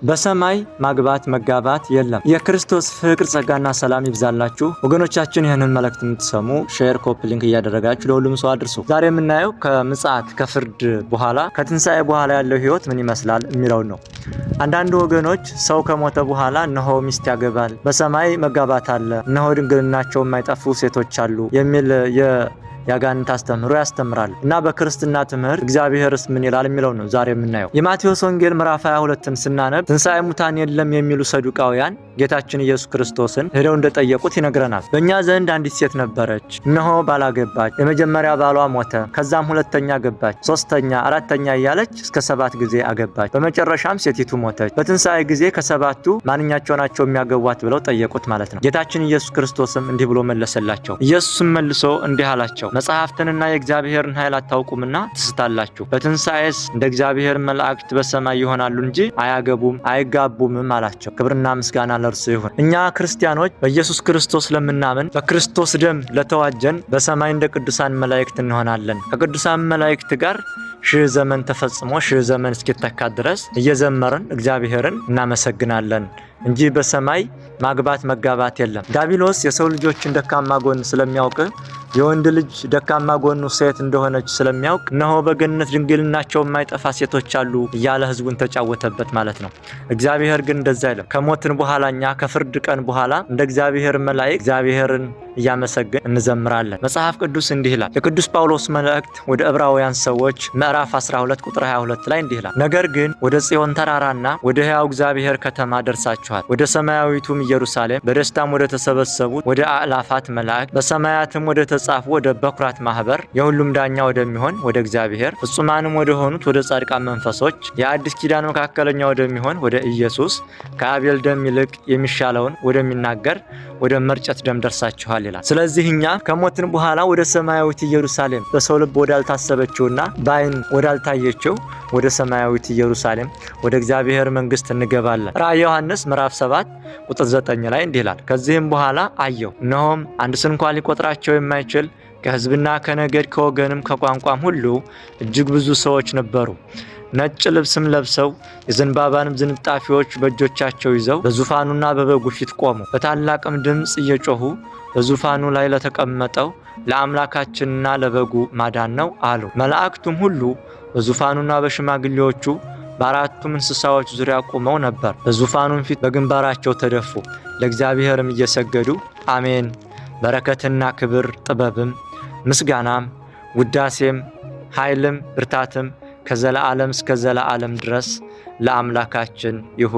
በሰማይ ማግባት መጋባት የለም። የክርስቶስ ፍቅር ጸጋና ሰላም ይብዛላችሁ ወገኖቻችን። ይህንን መልእክት የምትሰሙ ሼር፣ ኮፒ ሊንክ እያደረጋችሁ ለሁሉም ሰው አድርሱ። ዛሬ የምናየው ከምጽአት ከፍርድ በኋላ ከትንሣኤ በኋላ ያለው ህይወት ምን ይመስላል የሚለውን ነው። አንዳንድ ወገኖች ሰው ከሞተ በኋላ እነሆ ሚስት ያገባል፣ በሰማይ መጋባት አለ፣ እነሆ ድንግልናቸው የማይጠፉ ሴቶች አሉ የሚል ያጋንንት አስተምህሮ ያስተምራል እና በክርስትና ትምህርት እግዚአብሔርስ ምን ይላል የሚለው ነው ዛሬ የምናየው። የማቴዎስ ወንጌል ምዕራፍ 22ን ስናነብ ትንሣኤ ሙታን የለም የሚሉ ሰዱቃውያን ጌታችን ኢየሱስ ክርስቶስን ሄደው እንደጠየቁት ይነግረናል። በእኛ ዘንድ አንዲት ሴት ነበረች፣ እነሆ ባላገባች፣ የመጀመሪያ ባሏ ሞተ፣ ከዛም ሁለተኛ ገባች፣ ሶስተኛ፣ አራተኛ እያለች እስከ 7 ጊዜ አገባች፣ በመጨረሻም ሴቲቱ ሞተች። በትንሣኤ ጊዜ ከሰባቱ ማንኛቸው ናቸው የሚያገቧት ብለው ጠየቁት ማለት ነው። ጌታችን ኢየሱስ ክርስቶስም እንዲህ ብሎ መለሰላቸው። ኢየሱስም መልሶ እንዲህ አላቸው፣ መጽሐፍትንና የእግዚአብሔርን ኃይል አታውቁምና ትስታላችሁ። በትንሣኤስ እንደ እግዚአብሔር መላእክት በሰማይ ይሆናሉ እንጂ አያገቡም አይጋቡምም አላቸው። ክብርና ምስጋና ለእርሱ ይሁን። እኛ ክርስቲያኖች በኢየሱስ ክርስቶስ ለምናምን በክርስቶስ ደም ለተዋጀን በሰማይ እንደ ቅዱሳን መላእክት እንሆናለን። ከቅዱሳን መላእክት ጋር 1000 ዘመን ተፈጽሞ 1000 ዘመን እስኪተካ ድረስ እየዘመርን እግዚአብሔርን እናመሰግናለን እንጂ በሰማይ ማግባት መጋባት የለም። ዲያብሎስ የሰው ልጆችን ደካማ ጎን ስለሚያውቅ የወንድ ልጅ ደካማ ጎኑ ሴት እንደሆነች ስለሚያውቅ እነሆ በገነት ድንግልናቸው የማይጠፋ ሴቶች አሉ እያለ ህዝቡን ተጫወተበት ማለት ነው። እግዚአብሔር ግን እንደዛ አይልም። ከሞትን በኋላ እኛ ከፍርድ ቀን በኋላ እንደ እግዚአብሔር መላእክት እግዚአብሔርን እያመሰገን እንዘምራለን። መጽሐፍ ቅዱስ እንዲህ ይላል። የቅዱስ ጳውሎስ መልእክት ወደ ዕብራውያን ሰዎች ምዕራፍ 12 ቁጥር 22 ላይ እንዲህ ይላል። ነገር ግን ወደ ጽዮን ተራራና ወደ ሕያው እግዚአብሔር ከተማ ደርሳችኋል፣ ወደ ሰማያዊቱም ኢየሩሳሌም በደስታም ወደ ተሰበሰቡት ወደ አእላፋት መላእክት በሰማያትም ወደ ተጻፉ ወደ በኩራት ማህበር የሁሉም ዳኛ ወደሚሆን ወደ እግዚአብሔር ፍጹማንም ወደ ሆኑት ወደ ጻድቃን መንፈሶች የአዲስ ኪዳን መካከለኛ ወደሚሆን ወደ ኢየሱስ ከአቤል ደም ይልቅ የሚሻለውን ወደሚናገር ወደ መርጨት ደም ደርሳችኋል ይላል። ስለዚህ እኛ ከሞትን በኋላ ወደ ሰማያዊት ኢየሩሳሌም በሰው ልብ ወዳልታሰበችውና በአይን ወዳልታየችው ወደ ሰማያዊት ኢየሩሳሌም ወደ እግዚአብሔር መንግስት እንገባለን። ራዕየ ዮሐንስ ምዕራፍ 7 ቁጥር 9 ላይ እንዲህ ይላል። ከዚህም በኋላ አየሁ፣ እነሆም አንድ ስንኳ ሊቆጥራቸው የማይችል ከህዝብና ከነገድ ከወገንም ከቋንቋም ሁሉ እጅግ ብዙ ሰዎች ነበሩ። ነጭ ልብስም ለብሰው የዘንባባንም ዝንጣፊዎች በእጆቻቸው ይዘው በዙፋኑና በበጉ ፊት ቆሙ። በታላቅም ድምፅ እየጮሁ በዙፋኑ ላይ ለተቀመጠው ለአምላካችንና ለበጉ ማዳን ነው አሉ። መላእክቱም ሁሉ በዙፋኑና በሽማግሌዎቹ በአራቱም እንስሳዎች ዙሪያ ቆመው ነበር። በዙፋኑም ፊት በግንባራቸው ተደፉ፣ ለእግዚአብሔርም እየሰገዱ አሜን፣ በረከትና ክብር ጥበብም ምስጋናም ውዳሴም ኃይልም ብርታትም ከዘላለም እስከ ዘላለም ድረስ ለአምላካችን ይሁን።